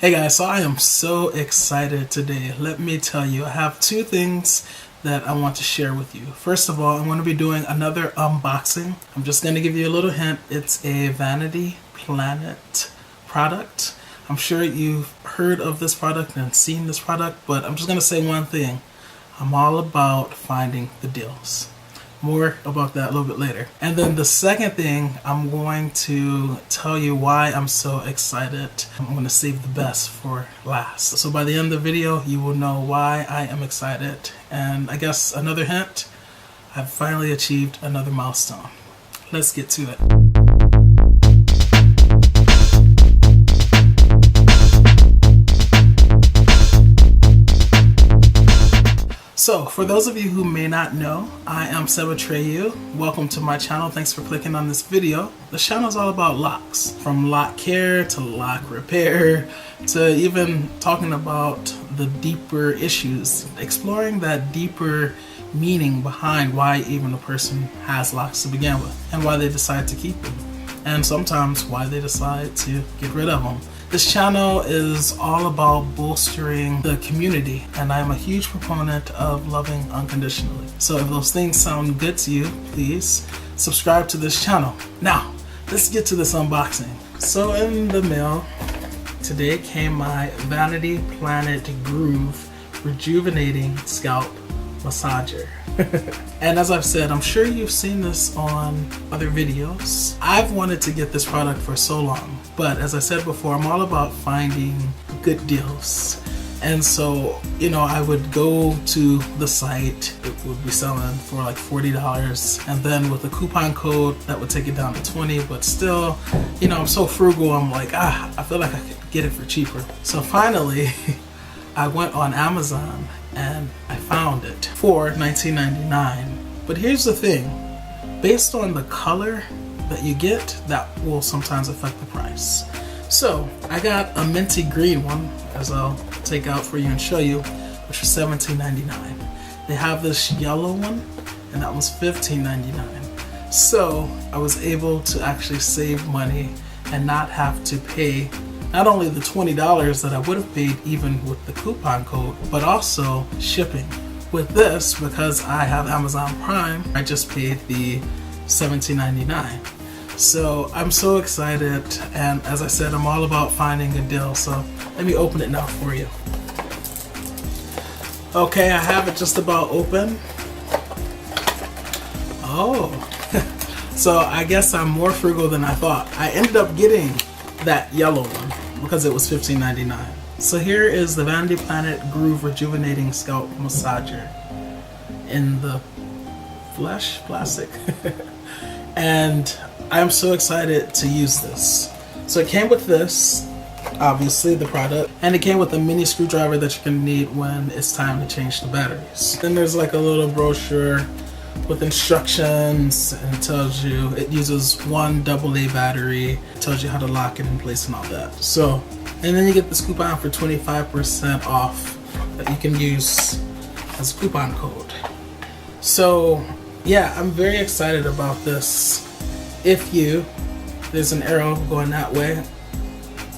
Hey guys, so I am so excited today. Let me tell you, I have two things that I want to share with you. First of all, I'm going to be doing another unboxing. I'm just going to give you a little hint. It's a Vanity Planet product. I'm sure you've heard of this product and seen this product, but I'm just going to say one thing. I'm all about finding the deals. More about that a little bit later. And then the second thing, I'm going to tell you why I'm so excited. I'm going to save the best for last. So by the end of the video, you will know why I am excited. And I guess another hint, I've finally achieved another milestone. Let's get to it. So, for those of you who may not know, I am Atreyu. Welcome to my channel. Thanks for clicking on this video. The channel is all about locks, from lock care to lock repair to even talking about the deeper issues, exploring that deeper meaning behind why even a person has locks to begin with and why they decide to keep them, and sometimes why they decide to get rid of them. This channel is all about bolstering the community, and I'm a huge proponent of loving unconditionally. So if those things sound good to you, please subscribe to this channel. Now, let's get to this unboxing. So in the mail today came my Vanity Planet Groove Rejuvenating Scalp Massager. And as I've said, I'm sure you've seen this on other videos. I've wanted to get this product for so long, but as I said before, I'm all about finding good deals. And so, I would go to the site, it would be selling for like $40, and then with a coupon code that would take it down to 20, but still, I'm so frugal, I'm like, I feel like I could get it for cheaper. So finally, I went on Amazon and I found it for $19.99. But here's the thing, based on the color that you get, that will sometimes affect the price. So I got a minty green one, as I'll take out for you and show you, which was $17.99. They have this yellow one, and that was $15.99. So I was able to actually save money and not have to pay not only the $20 that I would have paid even with the coupon code, but also shipping. With this, because I have Amazon Prime, I just paid the $17.99. So I'm so excited, and as I said, I'm all about finding a deal. So let me open it now for you. Okay, I have it just about open. Oh, so I guess I'm more frugal than I thought. I ended up getting that yellow one because it was $15.99. So here is the Vanity Planet Groove Rejuvenating Scalp Massager in the flesh plastic. And I'm so excited to use this. So it came with this, obviously the product, and it came with a mini screwdriver that you can need when it's time to change the batteries. Then there's like a little brochure with instructions, and it tells you it uses one AA battery, it tells you how to lock it in place and all that. So, and then you get this coupon for 25% off that you can use as a coupon code. So yeah, I'm very excited about this. There's an arrow going that way,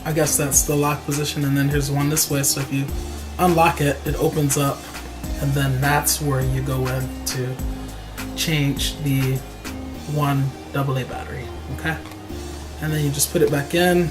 I guess that's the lock position, and then here's one this way, so if you unlock it, it opens up, and then that's where you go in to change the one AA battery, okay? And then you just put it back in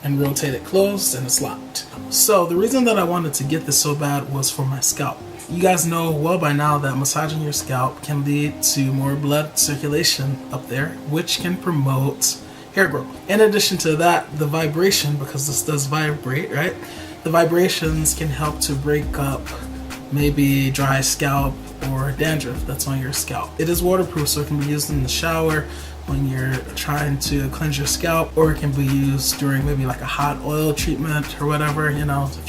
and rotate it closed, and it's locked. So the reason that I wanted to get this so bad was for my scalp. You guys know well by now that massaging your scalp can lead to more blood circulation up there, which can promote hair growth. In addition to that, the vibration, because this does vibrate, right? The vibrations can help to break up maybe dry scalp or dandruff that's on your scalp. It is waterproof, so it can be used in the shower when you're trying to cleanse your scalp, or it can be used during maybe like a hot oil treatment or whatever, if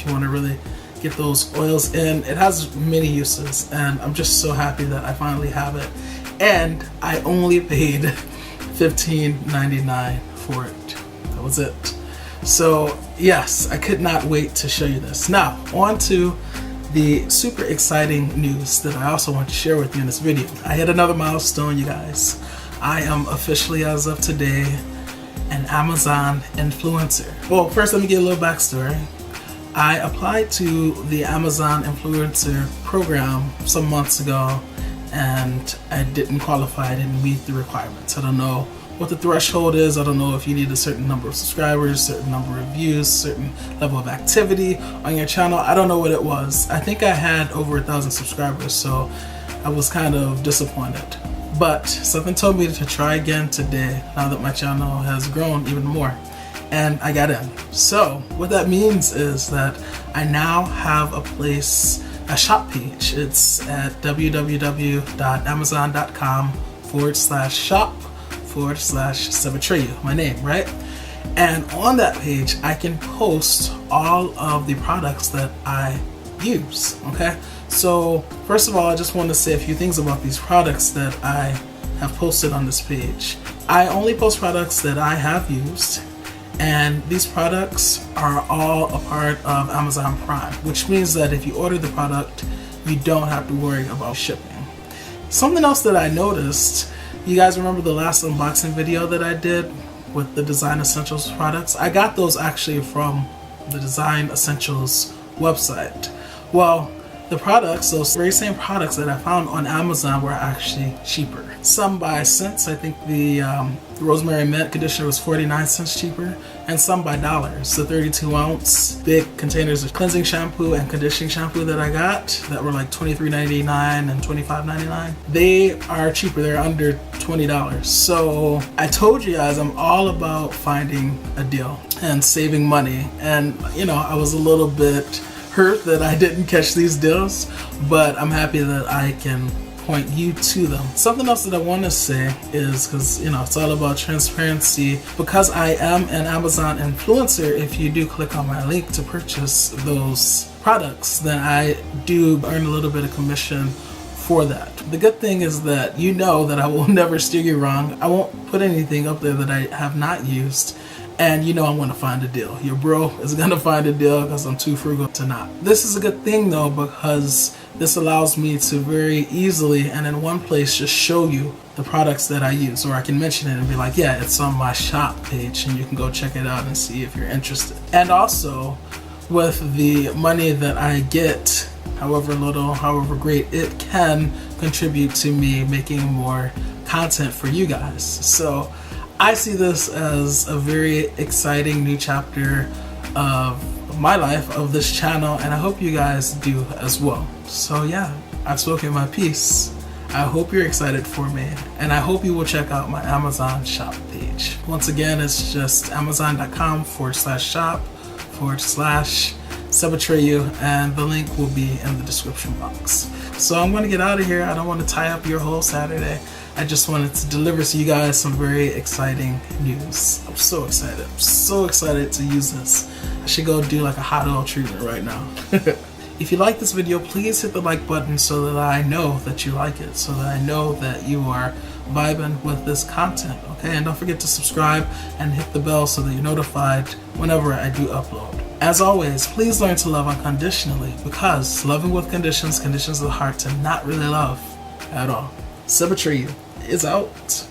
you want to really get those oils in. It has many uses, and I'm just so happy that I finally have it. And I only paid $15.99 for it. That was it. So yes, I could not wait to show you this. Now, on to the super exciting news that I also want to share with you in this video. I hit another milestone, you guys. I am officially, as of today, an Amazon influencer. Well, first let me get a little backstory. I applied to the Amazon influencer program some months ago and I didn't qualify, I didn't meet the requirements. I don't know what the threshold is. I don't know if you need a certain number of subscribers, certain number of views, certain level of activity on your channel. I don't know what it was. I think I had over 1,000 subscribers, so I was kind of disappointed. But something told me to try again today, now that my channel has grown even more. And I got in. So what that means is that I now have a shop page. It's at www.amazon.com/shop/Atreyu, my name, right? And on that page, I can post all of the products that I use, okay? So first of all, I just want to say a few things about these products that I have posted on this page. I only post products that I have used, and these products are all a part of Amazon Prime, which means that if you order the product, you don't have to worry about shipping. Something else that I noticed, you guys remember the last unboxing video that I did with the Design Essentials products? I got those actually from the Design Essentials website. Well, the products, those very same products that I found on Amazon, were actually cheaper. Some by cents. I think the Rosemary Mint conditioner was 49 cents cheaper, and some by dollars. The 32-ounce big containers of cleansing shampoo and conditioning shampoo that I got that were like $23.99 and $25.99, they are cheaper. They're under $20. So I told you guys I'm all about finding a deal and saving money, and you know, I was a little bit hurt that I didn't catch these deals, but I'm happy that I can point you to them. Something else that I want to say is, because you know, it's all about transparency, because I am an Amazon influencer, if you do click on my link to purchase those products, then I do earn a little bit of commission for that. The good thing is that you know that I will never steer you wrong. I won't put anything up there that I have not used. And you know I'm going to find a deal. Your bro is going to find a deal because I'm too frugal to not. This is a good thing though, because this allows me to very easily and in one place just show you the products that I use. Or I can mention it and be like, yeah, it's on my shop page and you can go check it out and see if you're interested. And also with the money that I get, however little, however great, it can contribute to me making more content for you guys. So I see this as a very exciting new chapter of my life, of this channel, and I hope you guys do as well. So yeah, I've spoken my piece. I hope you're excited for me, and I hope you will check out my Amazon shop page. Once again, it's just amazon.com/shop/Sebbies, and the link will be in the description box. So I'm going to get out of here. I don't want to tie up your whole Saturday. I just wanted to deliver to you guys some very exciting news. I'm so excited. I'm so excited to use this. I should go do like a hot oil treatment right now. If you like this video, please hit the like button so that I know that you like it, so that I know that you are vibing with this content, okay? And don't forget to subscribe and hit the bell so that you're notified whenever I do upload. As always, please learn to love unconditionally, because loving with conditions conditions the heart to not really love at all. Atreyu is out.